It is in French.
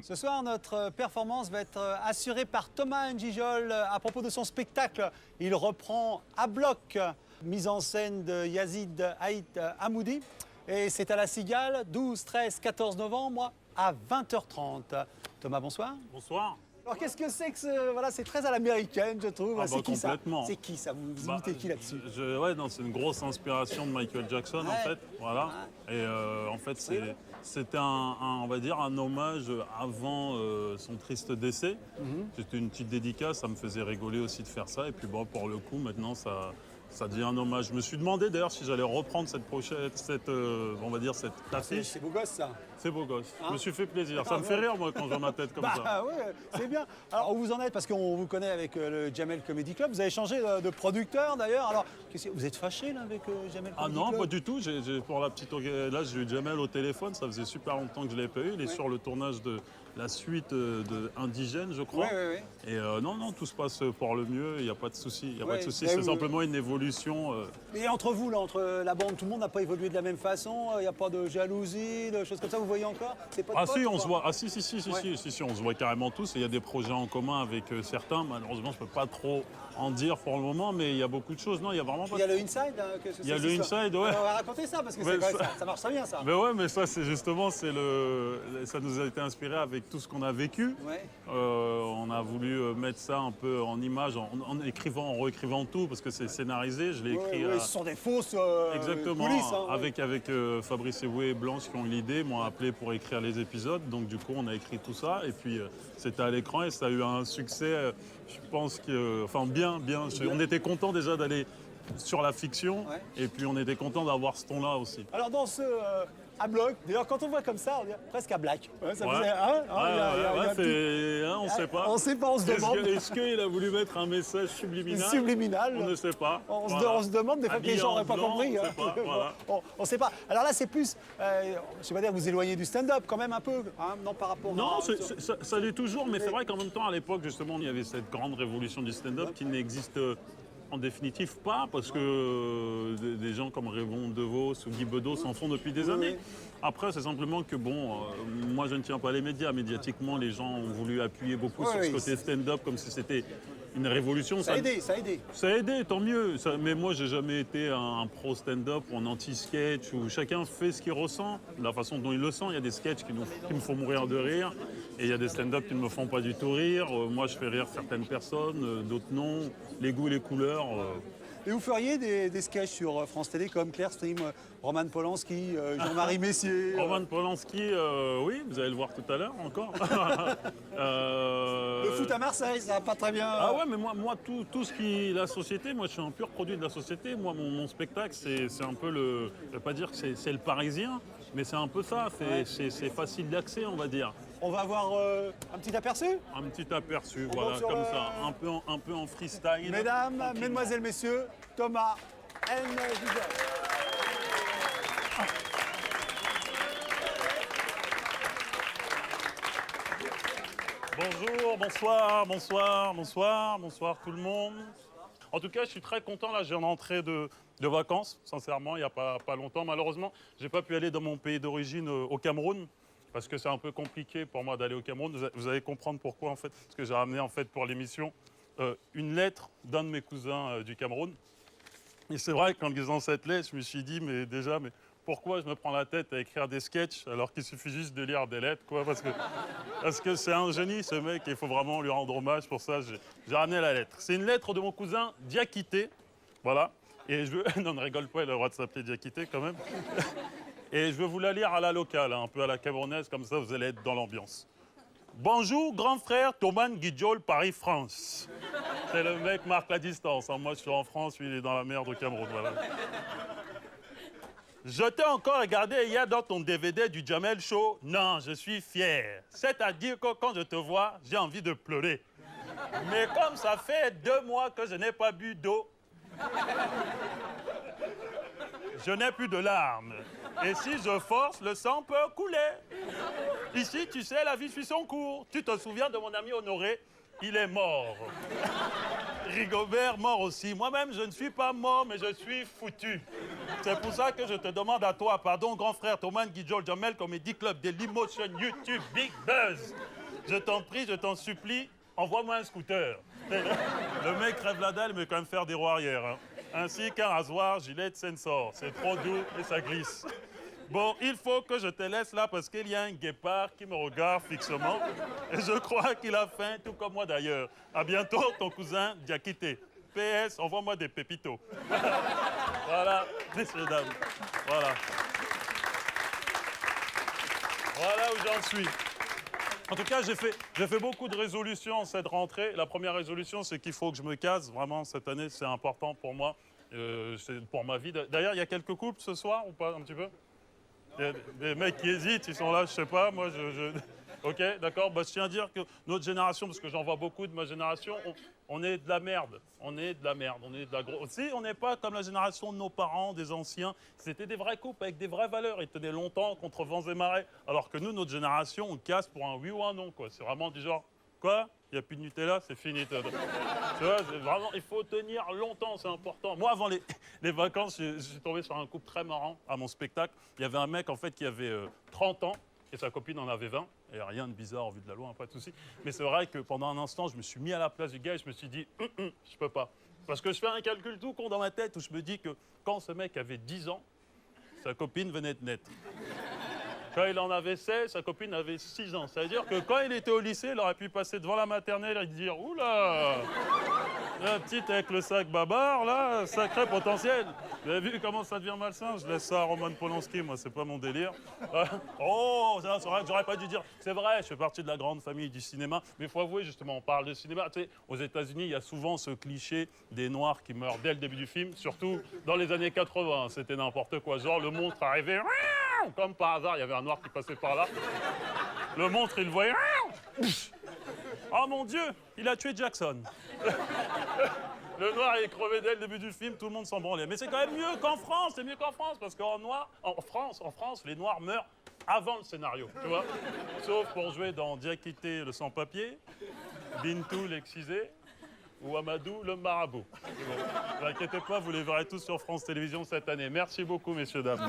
Ce soir, notre performance va être assurée par Thomas N'Gijol à propos de son spectacle. Il reprend à bloc, mise en scène de Yazid Haït Hamoudi. Et c'est à la Cigale, 12, 13, 14 novembre à 20h30. Thomas, bonsoir. Bonsoir. Alors qu'est-ce que c'est que ce... Voilà, c'est très à l'américaine, je trouve. Ah bah, c'est qui complètement. ça? C'est qui ça? Vous imitez qui là-dessus? Ouais, non, c'est une grosse inspiration de Michael Jackson en fait. Voilà. Et en fait, c'était on va dire un hommage avant son triste décès. C'était une petite dédicace, ça me faisait rigoler aussi de faire ça. Et puis bon, pour le coup, maintenant, ça devient un hommage. Je me suis demandé d'ailleurs si j'allais reprendre on va dire cette affiche. C'est beau gosse ça. C'est beau gosse. Je me suis fait plaisir. Ça me fait rire moi quand je vois ma tête comme ça. Ah ouais, c'est bien. Alors où vous en êtes? Parce qu'on vous connaît avec le Jamel Comedy Club. Vous avez changé de producteur d'ailleurs. Alors vous êtes fâché là avec Jamel Comedy Club? Ah non, pas du tout. Pour la petite là, j'ai eu Jamel au téléphone. Ça faisait super longtemps que je ne l'ai pas eu. Il est sur le tournage de la suite de Indigène, je crois. Oui. Et non, tout se passe pour le mieux. Il n'y a pas de souci. Il y a pas de souci. Mais C'est simplement une évolution. Et entre vous, là, entre la bande, tout le monde n'a pas évolué de la même façon. Il n'y a pas de jalousie, de choses comme ça. Vous voyez encore? C'est pas de potes, Si, on quoi. se voit. Ah si, on se voit carrément tous. Et il y a des projets en commun avec certains. Malheureusement, je peux pas trop en dire pour le moment, mais il y a beaucoup de choses. Non, il y a vraiment pas. Il y a le inside. Il y a le inside, ouais. On va raconter ça parce que ça marche très bien, ça. Mais ouais, mais ça, c'est justement, ça nous a été inspiré avec tout ce qu'on a vécu. Ouais. On a voulu mettre ça un peu en image, en réécrivant tout, parce que c'est scénarisé. Je l'ai écrit. Ce sont des fausses Exactement. coulisses. Avec Fabrice Eboué et Blanche qui ont eu l'idée, m'ont appelé pour écrire les épisodes. Donc du coup, on a écrit tout ça. Et puis, c'était à l'écran et ça a eu un succès, je pense que... Enfin, bien. On était contents déjà d'aller sur la fiction. Ouais. Et puis, on était contents d'avoir ce ton-là aussi. Alors dans ce à bloc, d'ailleurs quand on voit comme ça, on dit presque à black. Ouais, ça faisait, on ne sait pas. On sait pas, on se demande. Est-ce qu'il a voulu mettre un message subliminal? Subliminal. On ne sait pas. On se demande des fois que les gens n'auraient pas compris. On ne sait pas, voilà. On sait pas. Alors là, c'est plus, je sais pas dire, vous éloignez du stand-up quand même un peu, hein, non par rapport. Non, ça l'est toujours, mais c'est vrai qu'en même temps, à l'époque, justement, il y avait cette grande révolution du stand-up qui n'existe en définitive pas, parce que des gens comme Raymond DeVos ou Guy Bedos s'en font depuis des années. Après, c'est simplement que, moi, je ne tiens pas les médias. Médiatiquement, les gens ont voulu appuyer beaucoup sur ce côté stand-up, comme si c'était une révolution. Ça a aidé. Ça a aidé, tant mieux. Mais moi, j'ai jamais été un pro stand-up ou un anti-sketch, où chacun fait ce qu'il ressent, de la façon dont il le sent. Il y a des sketchs qui me font mourir de rire, et il y a des stand-up qui ne me font pas du tout rire. Moi, je fais rire certaines personnes, d'autres non. Les goûts et les couleurs. Et vous feriez des sketchs sur France Télé comme Claire Stream, Roman Polanski, Jean-Marie Messier Roman Polanski, oui, vous allez le voir tout à l'heure encore. Le foot à Marseille, ça va pas très bien. Ah ouais, mais moi tout ce qui est la société, moi je suis un pur produit de la société. Moi, mon spectacle, c'est un peu je vais pas dire que c'est le Parisien, mais c'est un peu ça. C'est facile d'accès, on va dire. On va avoir un petit aperçu. Un petit aperçu, voilà, comme ça, un peu en freestyle. Mesdames, mesdemoiselles, messieurs, Thomas N'Gijol. Bonjour tout le monde. En tout cas, je suis très content, là, j'ai une entrée de vacances, sincèrement, il n'y a pas longtemps. Malheureusement, je n'ai pas pu aller dans mon pays d'origine, au Cameroun, parce que c'est un peu compliqué pour moi d'aller au Cameroun. Vous allez comprendre pourquoi, en fait, parce que j'ai ramené, en fait, pour l'émission, une lettre d'un de mes cousins du Cameroun. Et c'est vrai qu'en lisant cette lettre, je me suis dit, mais pourquoi je me prends la tête à écrire des sketchs alors qu'il suffit juste de lire des lettres, quoi, parce que c'est un génie, ce mec, et il faut vraiment lui rendre hommage. Pour ça, j'ai ramené la lettre. C'est une lettre de mon cousin Diakité, voilà. Et je veux... Non, ne rigole pas, il a le droit de s'appeler Diakité, quand même. Et je veux vous la lire à la locale, un peu à la camerounaise, comme ça, vous allez être dans l'ambiance. Bonjour, grand frère Thomas N'Gijol, Paris-France. C'est le mec marque la distance. Hein. Moi, je suis en France, lui, il est dans la mer du Cameroun, voilà. Je t'ai encore regardé hier dans ton DVD du Jamel Show. Non, je suis fier. C'est-à-dire que quand je te vois, j'ai envie de pleurer. Mais comme ça fait 2 mois que je n'ai pas bu d'eau, je n'ai plus de larmes. Et si je force, le sang peut couler. Ici, tu sais, la vie suit son cours. Tu te souviens de mon ami Honoré? Il est mort. Rigobert mort aussi. Moi-même, je ne suis pas mort, mais je suis foutu. C'est pour ça que je te demande à toi, pardon, grand frère Thomas Guijol Jamel, Comedy Club, Dailymotion, YouTube, Big Buzz. Je t'en prie, je t'en supplie, envoie-moi un scooter. Le mec crève la dalle, mais quand même faire des roues arrière. Hein. Ainsi qu'un rasoir, gilet Sensor. C'est trop doux et ça glisse. Bon, il faut que je te laisse là parce qu'il y a un guépard qui me regarde fixement. Et je crois qu'il a faim, tout comme moi d'ailleurs. À bientôt, ton cousin Diakité. PS, envoie-moi des pépitos. Voilà, messieurs, dames. Voilà. Voilà où j'en suis. En tout cas, j'ai fait beaucoup de résolutions cette rentrée. La première résolution, c'est qu'il faut que je me case. Vraiment, cette année, c'est important pour moi. C'est pour ma vie. D'ailleurs, il y a quelques couples ce soir ou pas, un petit peu? Il y a des mecs qui hésitent, ils sont là, je sais pas, moi Ok, d'accord, bah, je tiens à dire que notre génération, parce que j'en vois beaucoup de ma génération, on est de la merde. On est de la merde, on est de la grosse... Si, on n'est pas comme la génération de nos parents, des anciens. C'était des vrais couples avec des vraies valeurs. Ils tenaient longtemps contre vents et marées. Alors que nous, notre génération, on casse pour un oui ou un non, quoi. C'est vraiment du genre, quoi? Il n'y a plus de Nutella, c'est fini. Tu vois, vraiment, il faut tenir longtemps, c'est important. Moi, avant les vacances, je suis tombé sur un couple très marrant à mon spectacle. Il y avait un mec, en fait, qui avait 30 ans et sa copine en avait 20. Et rien de bizarre au vu de la loi, hein, pas de souci. Mais c'est vrai que pendant un instant, je me suis mis à la place du gars et je me suis dit, je peux pas. Parce que je fais un calcul tout con dans ma tête où je me dis que quand ce mec avait 10 ans, sa copine venait de naître. Quand il en avait 16, sa copine avait 6 ans. C'est-à-dire que quand il était au lycée, il aurait pu passer devant la maternelle et dire « Oula, la petite avec le sac babar, là, sacré potentiel. » Vous avez vu comment ça devient malsain? Je laisse ça à Roman Polanski, moi, c'est pas mon délire. Oh, c'est vrai que j'aurais pas dû dire. C'est vrai, je fais partie de la grande famille du cinéma. Mais il faut avouer, justement, on parle de cinéma. Tu sais, aux États-Unis, il y a souvent ce cliché des Noirs qui meurent dès le début du film, surtout dans les années 80. C'était n'importe quoi. Genre, le monstre arrivait... Comme par hasard, il y avait un noir qui passait par là. Le monstre, il le voyait. Oh mon Dieu, il a tué Jackson. Le noir est crevé dès le début du film, tout le monde s'en branlait. Mais c'est quand même mieux qu'en France, c'est mieux qu'en France, parce qu'en France, les noirs meurent avant le scénario, tu vois. Sauf pour jouer dans Diakité, le sans-papier, Bintou, l'excisé, ou Amadou, le marabout. Ne vous inquiétez pas, vous les verrez tous sur France Télévisions cette année. Merci beaucoup, messieurs, dames.